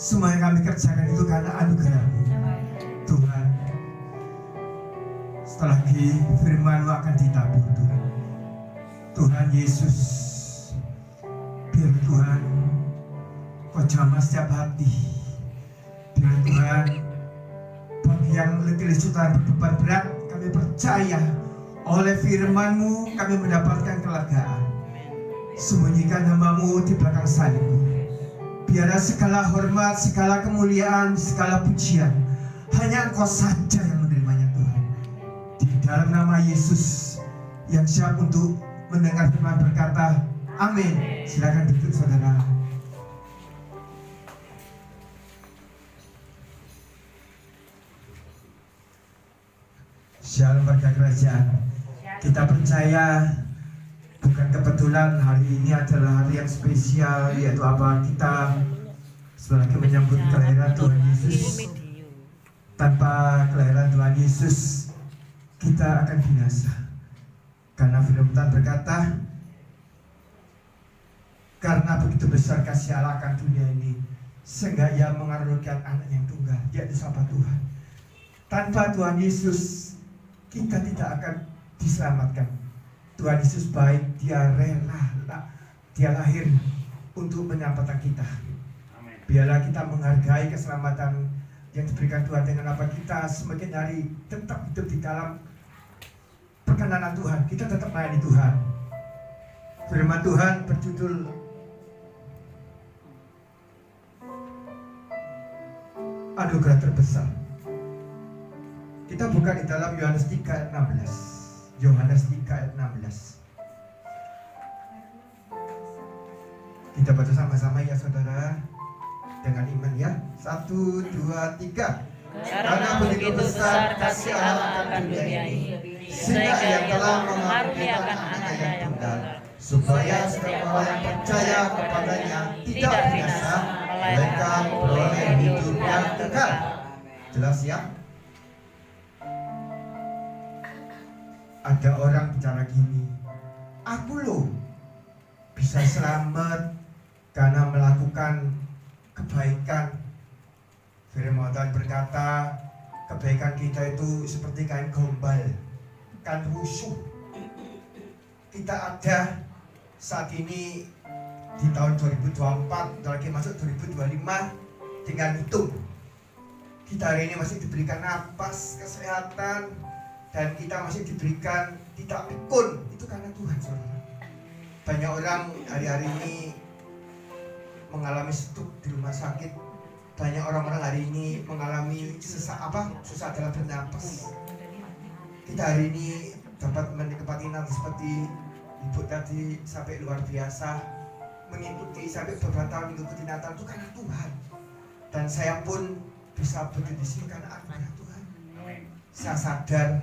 Semua yang kami kerjakan itu karena anugerah-Mu Tuhan. Setelah lagi firman-Mu akan ditabur Tuhan. Tuhan Yesus, biar Tuhan Kau jamah setiap hati. Biar Tuhan, bagi yang letih lesutan berbeban berat, kami percaya oleh firman-Mu kami mendapatkan kelegaan. Sembunyikan hamba-Mu di belakang salib-Mu. Biarlah segala hormat, segala kemuliaan, segala pujian hanya Engkau saja yang menerimanya Tuhan. Di dalam nama Yesus yang siap untuk mendengar firman berkata, amin. Silakan duduk saudara. Shalom warga kerajaan. Kita percaya bukan kebetulan hari ini adalah hari yang spesial, yaitu apa? Kita sebagai menyambut kelahiran Tuhan Yesus. Tanpa kelahiran Tuhan Yesus, kita akan binasa. Karena firman Tuhan berkata, karena begitu besar kasih Allah akan dunia ini, sehingga Ia mengaruniakan anak yang tunggal, yaitu siapa Tuhan. Tanpa Tuhan Yesus, kita tidak akan diselamatkan. Tuhan Yesus baik, Dia rela, Dia lahir untuk menyelamatkan kita. Biarlah kita menghargai keselamatan yang diberikan Tuhan dengan apa kita semakin hari tetap hidup di dalam perkenanan Tuhan. Kita tetap melayani Tuhan. Firman Tuhan berjudul Anugerah Terbesar. Kita buka di dalam Yohanes 3 ayat 16. Yohanes 3 ayat 16. Kita baca sama-sama ya saudara, dengan iman ya. 1, 2, 3. Karena begitu besar kasih Allah akan dunia ini, sehingga Ia telah mengaruniakan anaknya yang tunggal, supaya setiap orang percaya kepadanya tidak binasa, melainkan beroleh hidup yang kekal. Jelas ya? Ada orang bicara gini, aku loh bisa selamat karena melakukan kebaikan. Firman Tuhan berkata, kebaikan kita itu seperti kain gombal, kain rusuh. Kita ada saat ini di tahun 2024, lagi masuk 2025, tinggal hitung. Kita hari ini masih diberikan napas, kesehatan, dan kita masih diberikan tidak pikun. Itu karena Tuhan, saudara. Banyak orang hari-hari ini mengalami stroke di rumah sakit. Banyak orang-orang hari ini mengalami susah dalam bernapas. Kita hari ini dapat menikmati Natal seperti ibu tadi sampai luar biasa, mengikuti sampai beberapa tahun mengikuti Natal itu karena Tuhan. Dan saya pun bisa berdiri di sini karena anugerah Tuhan. Saya sadar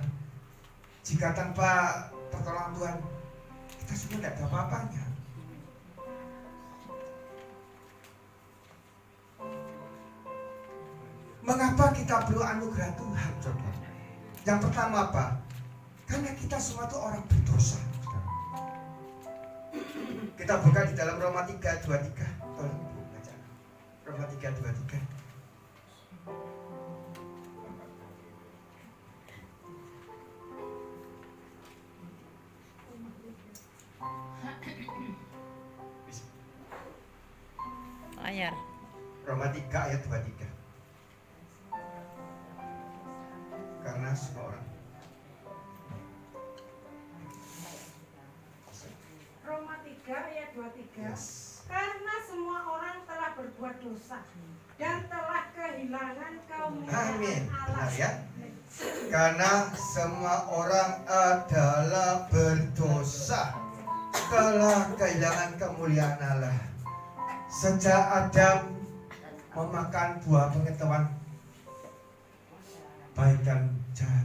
jika tanpa pertolongan Tuhan, kita semua tidak ada apa-apanya. Mengapa kita perlu anugerah Tuhan, saudara? Yang pertama apa? Karena kita semua itu orang berdosa. Kita buka di dalam Roma 3:23. Tolong baca. Roma 3:23. Ayat Roma 3 ayat 23. Karena semua orang. Roma 3 ayat 23. Yes. Karena semua orang telah berbuat dosa dan telah kehilangan kemuliaan Amin. Allah. Benar ya? Karena semua orang adalah berdosa, telah kehilangan kemuliaan Allah. Sejak Adam memakan buah pengetahuan baik dan jahat,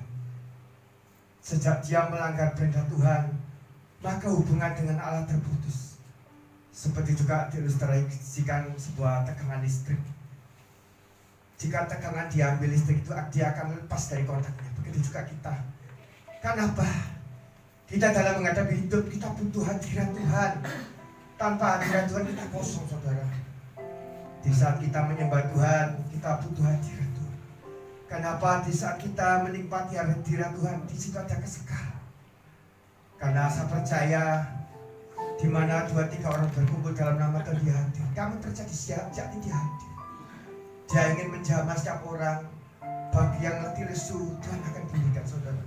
sejak dia melanggar perintah Tuhan, maka hubungan dengan Allah terputus. Seperti juga diilustrasikan sebuah tegangan listrik. Jika tegangan diambil listrik itu, dia akan lepas dari kontaknya. Begitu juga kita. Kenapa? Kita dalam menghadapi hidup, kita butuh hadirat Tuhan. Tanpa hadirat Tuhan kita kosong, saudara. Di saat kita menyembah Tuhan, kita butuh hadirat Tuhan. Kenapa? Di saat kita menikmati hadirat Tuhan, di situ ada kesegaran. Karena saya percaya di mana 2-3 orang berkumpul dalam nama Tuhan dia hadir. Kami percaya sejak ini dia hadir. Dia ingin menjamah setiap orang. Bagi yang letih lesu, Tuhan akan pulihkan saudara.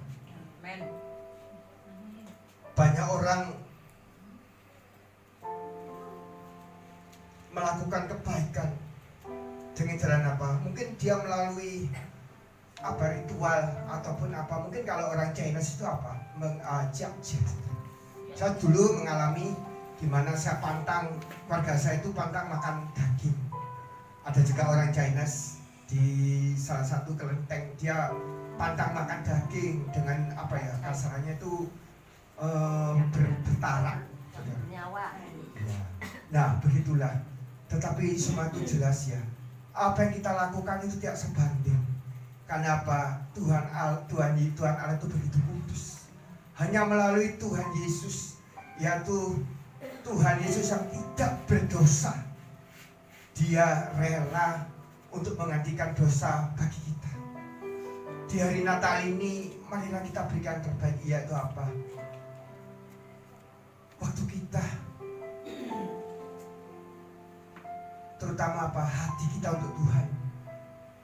Amen. Banyak orang melakukan kebaikan dengan jalan apa? Mungkin dia melalui ritual ataupun apa. Mungkin kalau orang Chinese itu apa? Mengajak. Saya dulu mengalami gimana saya pantang, keluarga saya itu pantang makan daging. Ada juga orang Chinese di salah satu kelenteng, dia pantang makan daging dengan kasarnya itu bertarak. Nyawa. Nah begitulah. Tetapi semua itu jelas ya. Apa yang kita lakukan itu tidak sebanding. Karena apa? Tuhan Allah itu begitu kudus. Hanya melalui Tuhan Yesus, yaitu Tuhan Yesus yang tidak berdosa, dia rela untuk menggantikan dosa bagi kita. Di hari Natal ini, marilah kita berikan terbaik, yaitu apa? Waktu kita, terutama apa? Hati kita untuk Tuhan.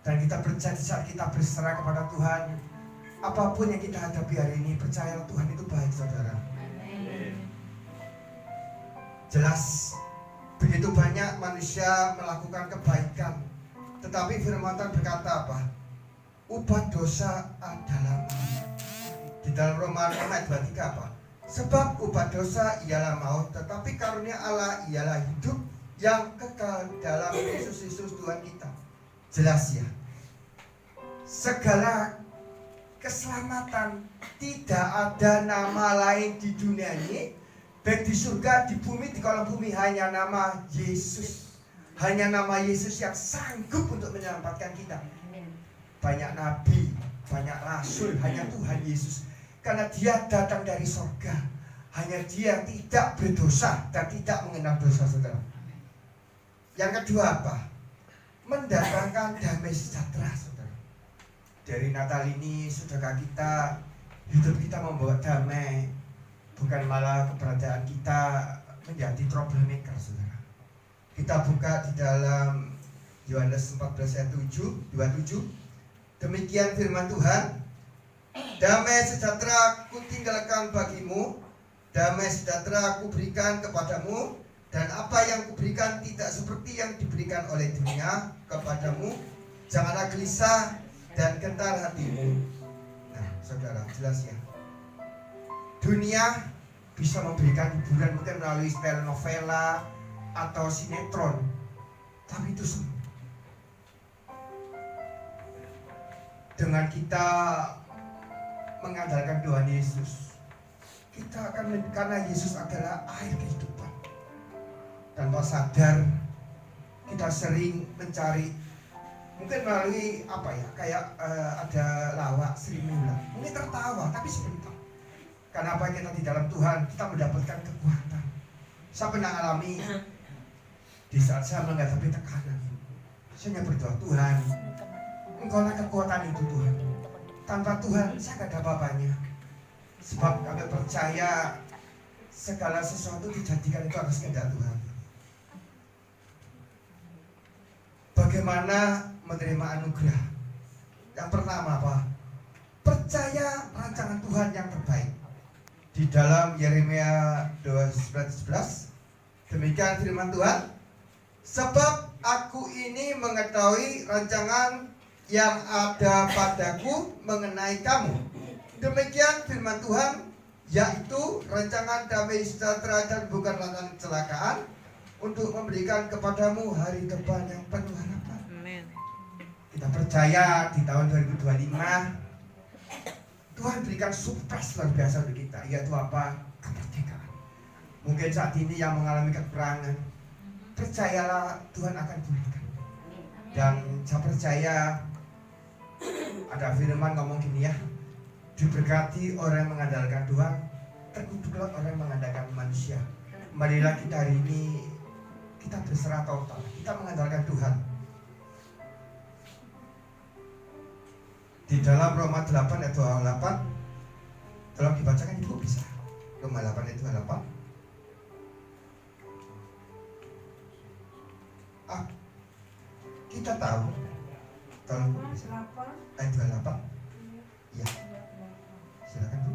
Dan kita percaya saat kita berserah kepada Tuhan, apapun yang kita hadapi hari ini, percayalah Tuhan itu baik, saudara. Jelas, begitu banyak manusia melakukan kebaikan, tetapi firman Tuhan berkata apa? Upah dosa adalah maut. Di dalam Roma 6 ayat 23 apa? Sebab upah dosa ialah maut, tetapi karunia Allah ialah hidup yang kekal dalam Yesus Kristus Tuhan kita. Jelas ya. Segala keselamatan, tidak ada nama lain di dunia ini, baik di surga, di bumi, di kolom bumi, hanya nama Yesus. Hanya nama Yesus yang sanggup untuk menyelamatkan kita. Banyak nabi, banyak rasul, hanya Tuhan Yesus. Karena dia datang dari surga. Hanya dia yang tidak berdosa dan tidak mengenal dosa, saudara. Yang kedua apa? Mendatangkan damai sejahtera, saudara. Dari Natal ini, saudara kita, hidup kita membawa damai. Bukan malah keberadaan kita menjadi troublemaker, saudara. Kita buka di dalam Yohanes 14 ayat 27. Demikian firman Tuhan, damai sejahtera ku tinggalkan bagimu, damai sejahtera ku berikan kepadamu, dan apa yang kuberikan tidak seperti yang diberikan oleh dunia kepadamu. Janganlah gelisah dan gentar hatimu. Nah, saudara, jelas ya. Dunia bisa memberikan hiburan mungkin melalui style novela atau sinetron, tapi itu semua dengan kita mengandalkan Tuhan Yesus, kita akan, karena Yesus adalah air kehidupan. Tanpa sadar kita sering mencari, mungkin melalui kayak ada lawak Sri Mulat, mungkin tertawa tapi sebentar. Karena apa? Kita di dalam Tuhan, kita mendapatkan kekuatan. Saya pernah alami di saat saya menghadapi tekanan, saya berdoa, Tuhan, Engkaulah kekuatan itu, Tuhan. Tanpa Tuhan saya gak ada apa-apanya. Sebab kami percaya segala sesuatu dijadikan itu atas kehendak Tuhan. Bagaimana menerima anugerah? Yang pertama apa? Percaya rancangan Tuhan yang terbaik. Di dalam Yeremia 29:11, demikian firman Tuhan, sebab aku ini mengetahui rancangan yang ada padaku mengenai kamu. Demikian firman Tuhan, yaitu rancangan damai sejahtera dan bukan rancangan kecelakaan, untuk memberikan kepadamu hari depan yang penuh harapan. Amen. Kita percaya di tahun 2025 Tuhan berikan surprise luar biasa untuk kita, yaitu apa? Kemerdekaan. Mungkin saat ini yang mengalami kekurangan, percayalah Tuhan akan pulihkan. Dan saya percaya ada firman ngomong gini ya, diberkati orang yang mengandalkan Tuhan, terkutuklah orang yang mengandalkan manusia. Marilah kita hari ini kita berserah total, kita mengandalkan mengandalkan Tuhan. Di dalam Roma 8 ayat 28, tolong dibacakan Ibu bisa. Roma 8 ayat 28. Kita tahu, tolong Bu bisa. 8 Ayat 28. Iya, silakan Bu.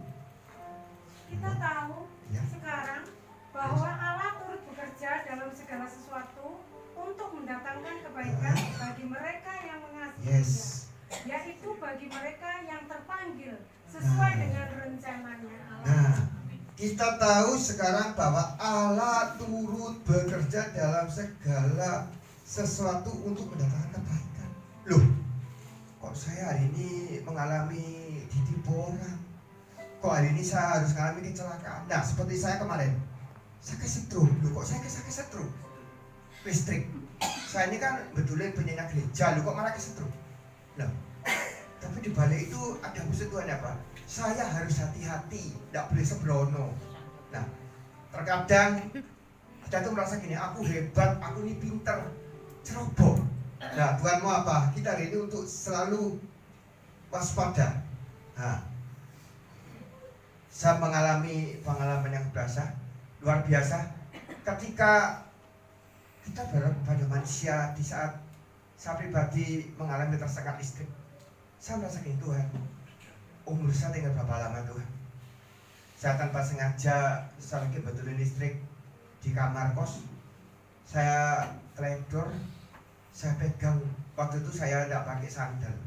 kita tahu Iya. sekarang bahwa Allah turut bekerja dalam segala sesuatu untuk mendatangkan kebaikan bagi mereka yang mengasihi Yes. Dia, yaitu bagi mereka yang terpanggil sesuai dengan rencananya Allah. Nah, kita tahu sekarang bahwa Allah turut bekerja dalam segala sesuatu untuk mendatangkan kebaikan. Loh, kok saya hari ini mengalami ditipu orang? Kok hari ini saya harus mengalami kecelakaan? Nah, seperti saya kemarin, saya kesetrum. Loh, kok saya kesetrum? Listrik. Saya ini kan betulnya penyanyi gereja, loh kok malah kesetrum? Loh, tapi di balik itu ada maksud Tuhan apa? Saya harus hati-hati, tidak boleh sembrono. Nah, terkadang kita tuh merasa gini, aku hebat, aku ini pinter, ceroboh. Nah, Tuhan mau apa? Kita hari ini untuk selalu waspada. Nah, saya mengalami pengalaman yang luar biasa ketika kita berharap kepada manusia di saat saya pribadi mengalami tersengat listrik. Saya merasa gini, Tuhan, umur saya tinggal berapa lama Tuhan? Saya tanpa sengaja, saya lagi betulin listrik di kamar kos. Saya teledor, saya pegang, waktu itu saya tidak pakai sandal,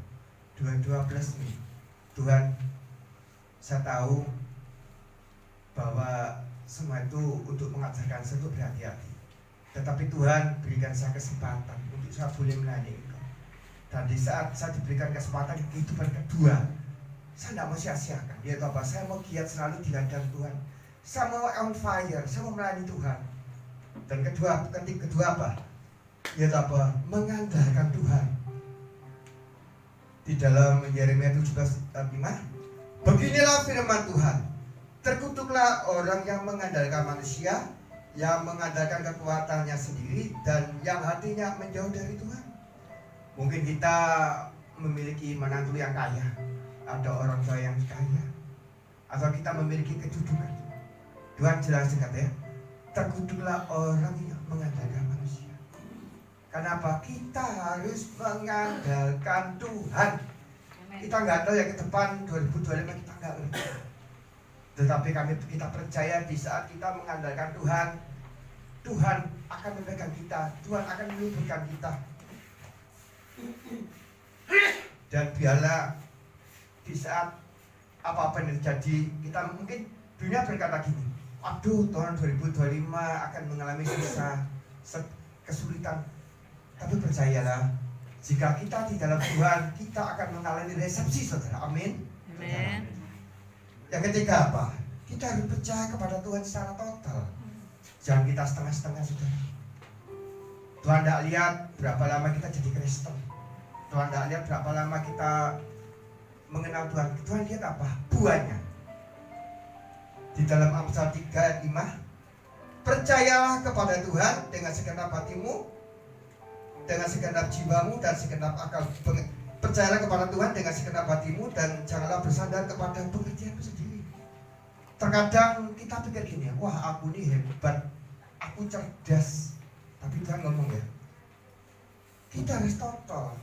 22 plus nih. Tuhan, saya tahu bahwa semua itu untuk mengajarkan saya untuk berhati-hati. Tetapi Tuhan berikan saya kesempatan untuk saya boleh melayani Engkau. Dan di saat saya diberikan kesempatan kehidupan kedua, saya tidak mau sia-siakan. Yaitu apa? Saya mau giat selalu di ladang Tuhan. Saya mau on fire, saya mau melayani Tuhan. Dan kedua apa? Yaitu apa? Mengandalkan Tuhan. Di dalam Yeremia 17:5, beginilah firman Tuhan. Terkutuklah orang yang mengandalkan manusia, yang mengandalkan kekuatannya sendiri, dan yang hatinya menjauh dari Tuhan. Mungkin kita memiliki menantu yang kaya, ada orang tua yang kaya, atau kita memiliki kedudukan. Tuhan jelasin kata ya, terkutuklah orang yang mengandalkan manusia. Kenapa? Kita harus mengandalkan Tuhan. Kita nggak tahu ya ke depan 2025 kita nggak ngerti. Tetapi kita percaya di saat kita mengandalkan Tuhan, Tuhan akan memegang kita, Tuhan akan meluputkan kita. Dan biarlah di saat apa-apa yang terjadi, kita mungkin dunia berkata gini, aduh tahun 2025 akan mengalami susah, kesulitan. Tapi percayalah, jika kita di dalam Tuhan, kita akan mengalami resepsi, saudara. Amin. Amin. Yang ketiga apa? Kita harus percaya kepada Tuhan secara total. Jangan kita setengah-setengah, saudara. Tuhan tidak lihat berapa lama kita jadi Kristen. Tuhan tidak lihat berapa lama kita mengenal Tuhan. Tuhan lihat apa? Buahnya. Di dalam Amsal 3:5, percayalah kepada Tuhan dengan segenap hatimu, dengan segenap jiwamu dan segenap akal. Percayalah kepada Tuhan dengan segenap hatimu dan janganlah bersandar kepada pengertianmu sendiri. Terkadang kita pikir gini, wah aku ini hebat, aku cerdas. Tapi Tuhan ngomong ya, kita harus total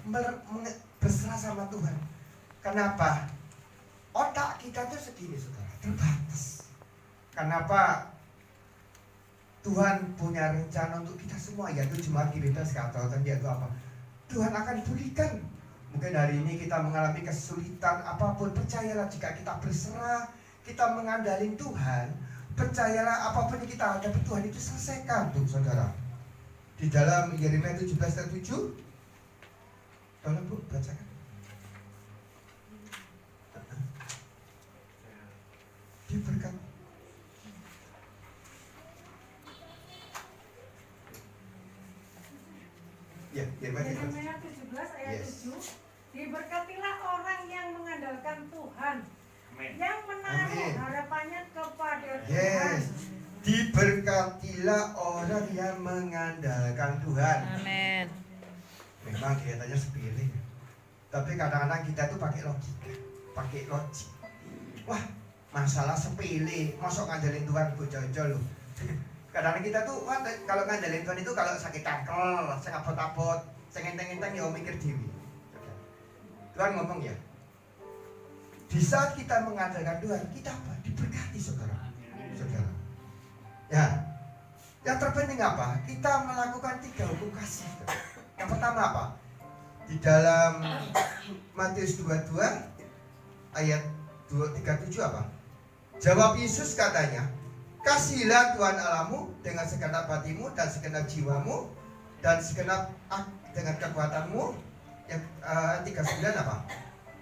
berserah sama Tuhan. Kenapa? Otak kita tuh segini, saudara, terbatas. Kenapa? Tuhan punya rencana untuk kita semua, yaitu jemaat Gereja Sekatolik, yaitu apa? Tuhan akan pulihkan. Mungkin hari ini kita mengalami kesulitan apapun, percayalah jika kita berserah, kita mengandalkan Tuhan, percayalah apapun yang kita hadapi Tuhan itu selesaikan tuh, saudara. Di dalam Yeremia 17:7, tolong Bu bacakan. Dia berkata, ya, Yeremia 17 ayat 7, diberkatilah orang yang mengandalkan Tuhan, yang menaruh Amin. harapannya kepada Tuhan. Yes. Diberkatilah orang yang mengandalkan Tuhan. Amin. Memang kelihatannya sepele, tapi kadang-kadang kita tuh pakai logika, pakai logik. Wah, masalah sepele, masuk ngandelin Tuhan bocah-bocah loh. Kadang-kadang kita tuh, wah, kalau ngandelin Tuhan itu kalau sakit tangkel, saya abot-abot, saya ngenteng-ngenteng ya mikir dewi. Tuhan ngomong ya, di saat kita mengandalkan Tuhan, kita apa? Diberkati saudara. Saudara. Ya, yang terpenting apa? Kita melakukan 3 hukum kasih. Yang pertama apa? Di dalam Matius 22 ayat 37 apa? Jawab Yesus katanya, kasihilah Tuhan Allahmu dengan segenap hatimu dan segenap jiwamu dan segenap dengan kekuatanmu. Yang 39 apa?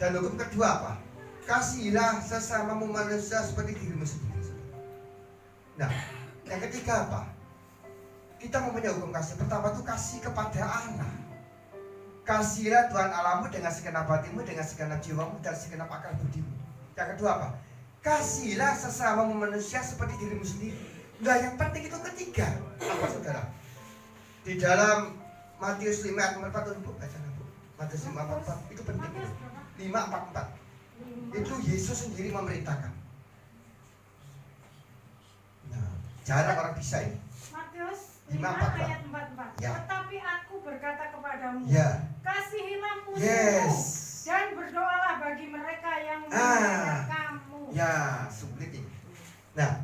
Dan hukum kedua apa? Kasihilah sesamamu manusia seperti dirimu sendiri. Nah, yang ketiga apa? Kita mempunyai hukum kasih. Pertama itu kasih kepada Allah. Kasihilah Tuhan Allahmu dengan segenap hatimu, dengan segenap jiwamu dan segenap akal budimu. Yang kedua apa? Kasihilah sesamamu manusia seperti dirimu sendiri. Nah, yang penting itu ketiga. Apa saudara? Di dalam Matius 5 ayat 44 Bu, baca Bu. Matius 5 ayat 44 itu penting. 5:44. Itu Yesus sendiri memerintahkan. Nah, jarang orang bisa ini. Matius 5 5:44. ayat 44. Ya. Tetapi aku berkata kepadamu, Ya. kasihilah musuhmu Yes. dan berdoalah bagi mereka yang menghina kamu. Ya, sulit ini. Nah,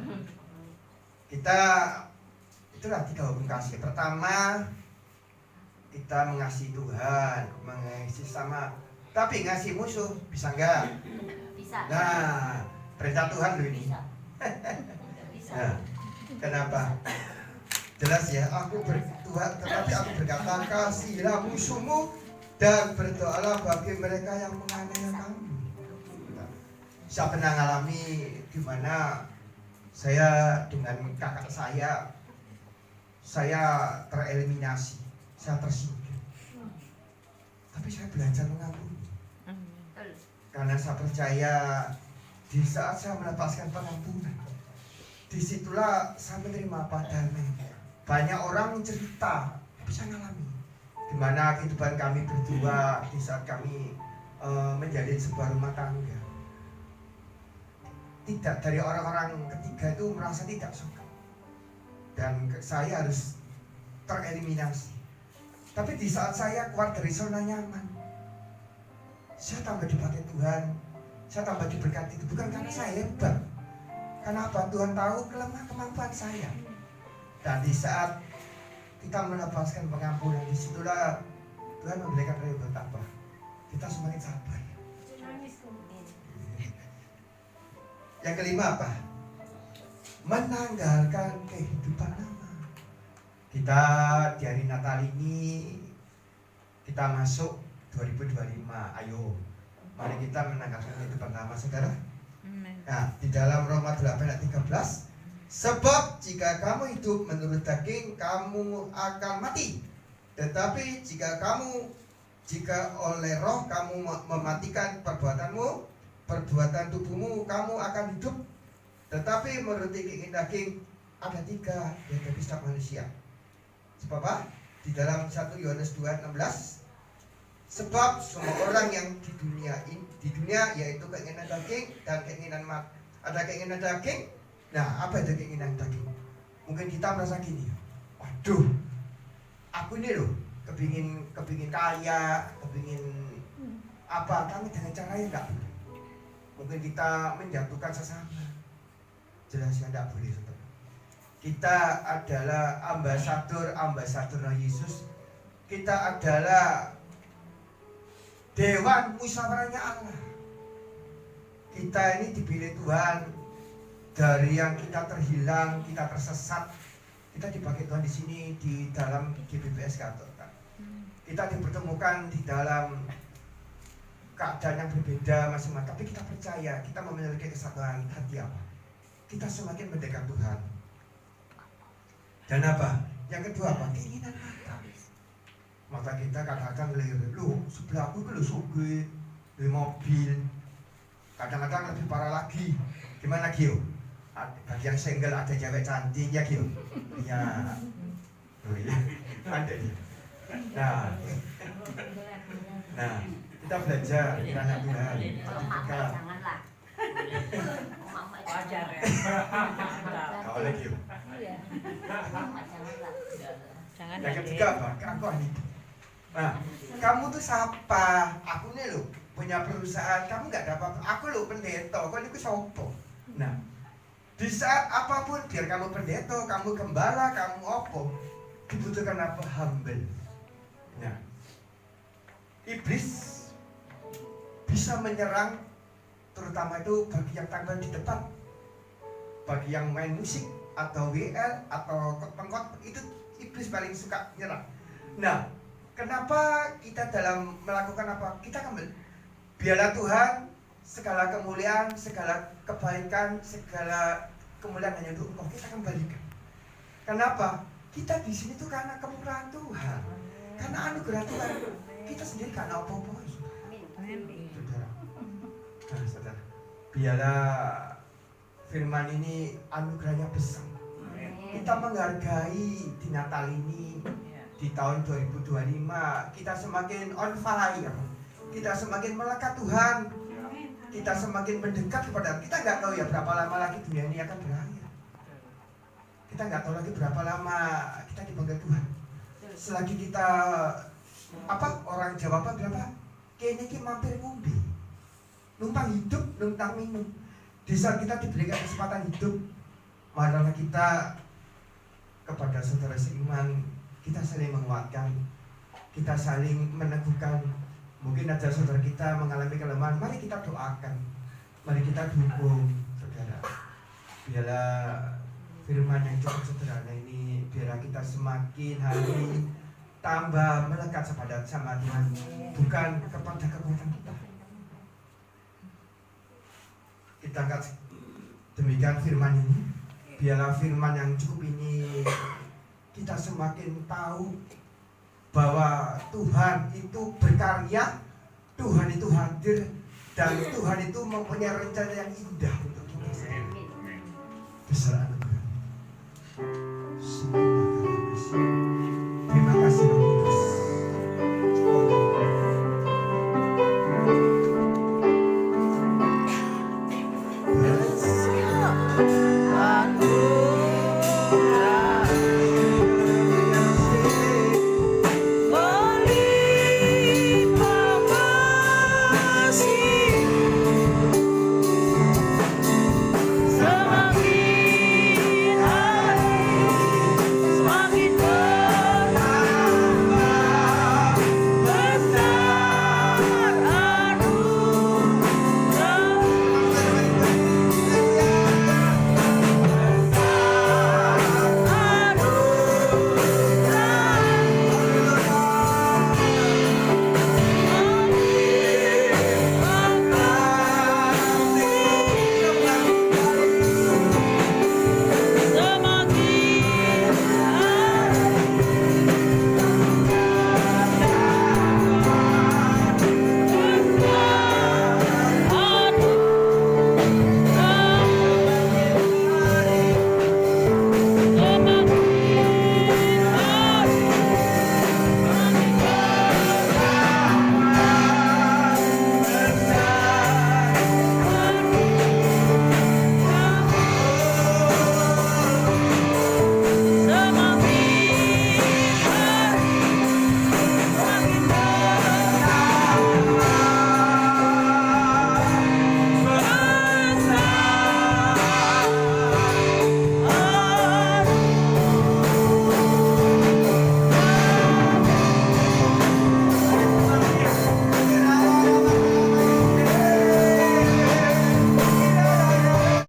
kita itulah 3 hukum kasih. Pertama, kita mengasihi Tuhan, mengasihi sama. Tapi ngasih musuh bisa enggak? Bisa. Nah, perintah Tuhan loh ini. Bisa. Bisa. Nah, kenapa? Jelas ya, tetapi aku berkata, kasihilah musuhmu dan berdoalah bagi mereka yang menganiaya kamu. Saya pernah ngalami di mana saya dengan kakak saya tereliminasi, saya tersingkir. Tapi saya belajar mengampuni. Betul. Karena saya percaya di saat saya melepaskan pengampunan, disitulah saya menerima damai. Banyak orang cerita bisa ngalami gimana kehidupan kami berdua di saat kami menjalin sebuah rumah tangga. Tidak, dari orang-orang ketiga itu merasa tidak suka dan saya harus tereliminasi. Tapi di saat saya keluar dari zona nyaman, saya tambah dipakai Tuhan, saya tambah diberkati. Itu bukan karena saya hebat. Karena apa? Tuhan tahu kemampuan saya. Dan di saat kita melepaskan pengampunan, disitulah Tuhan memberikan ridho apa? Kita semakin sabar. Nangis tuh. Yang kelima apa? Menanggalkan kehidupan lama. Kita di hari Natal ini kita masuk 2025. Ayo, mari kita menanggalkan kehidupan lama, saudara. Nah, di dalam Roma 8 ayat 13, sebab jika kamu hidup menurut daging, kamu akan mati. Tetapi jika oleh roh kamu mematikan perbuatan tubuhmu, kamu akan hidup. Tetapi menurut keinginan daging ada 3 yang dari setiap manusia. Sebab apa? Di dalam 1 Yohanes 2:16, sebab semua orang yang di dunia yaitu keinginan daging dan keinginan mati. Ada keinginan daging. Nah, apa itu keinginan daging? Mungkin kita merasa gini, waduh, aku ini loh kepingin kaya, kepingin apa, tapi dengan cara yang enggak boleh. Mungkin kita menjatuhkan sesama. Jelas yang enggak boleh, saudara. Kita adalah ambasador Yesus. Kita adalah dewan musyawarahnya Allah. Kita ini dipilih Tuhan. Dari yang kita terhilang, kita tersesat, kita dipakai Tuhan di sini di dalam GBBS Gatot. Kita dipertemukan di dalam keadaan yang berbeda masing-masing, tapi kita percaya, kita memiliki kesatuan hati apa? Kita semakin mendekat Tuhan. Dan apa? Yang kedua apa? Keinginan mata. Mata kita kadang-kadang melihat, loh sebelah aku itu loh sugih, di mobil. Kadang-kadang lebih parah lagi. Gimana Gio? Bagi yang single ada cewek cantik ya Gio. Iya. Oh iya. Ada dia. Nah, kita belajar kiranya Tuhan. Kalau mama janganlah. Mama Wajar ya. Kau lagi. Mama janganlah. Jangan Yang ketiga apa? Aku ini. Nah, kamu tuh siapa? Aku nih loh punya perusahaan. Kamu nggak dapat. Aku loh pendeta. Kau ini sopo. Nah, di saat apapun, biar kamu pendeta, kamu gembala, kamu opo, dibutuhkan apa? Humble. Nah, iblis bisa menyerang, terutama itu bagi yang tampil di depan, bagi yang main musik atau WL atau pengkot, itu iblis paling suka nyerang. Nah, kenapa kita dalam melakukan apa? Kita kembali. Biarlah Tuhan segala kemuliaan, segala kebaikan, segala kemuliaan hanya untuk Engkau, kita kembalikan. Kenapa? Kita di sini tuh karena kemurahan Tuhan, karena anugerah Tuhan. Kita sendiri karena apa-apa. Saudara. Nah, saudara. Biarlah firman ini anugerahnya besar. Kita menghargai di Natal ini, di tahun 2025, kita semakin on fire. Kita semakin melekat Tuhan. Kita semakin mendekat kepada kita. Nggak tahu ya berapa lama lagi dunia ini akan berakhir. Kita nggak tahu lagi berapa lama kita dipanggil Tuhan. Selagi kita orang Jawa apa berapa? Kayaknya kita mampir ngombe, numpang hidup, numpang minum. Di saat kita diberikan kesempatan hidup, marilah kita kepada saudara seiman, kita saling menguatkan, kita saling meneguhkan. Mungkin ada saudara kita mengalami kelemahan, mari kita doakan, mari kita dukung saudara. Biarlah firman yang cukup sederhana ini, biarlah kita semakin hari tambah melekat sama Tuhan, bukan kepada kekuatan kita. Kita angkat demikian firman ini. Biarlah firman yang cukup ini kita semakin tahu bahwa Tuhan itu berkarya, Tuhan itu hadir, dan Tuhan itu mempunyai rencana yang indah untuk kita. Besar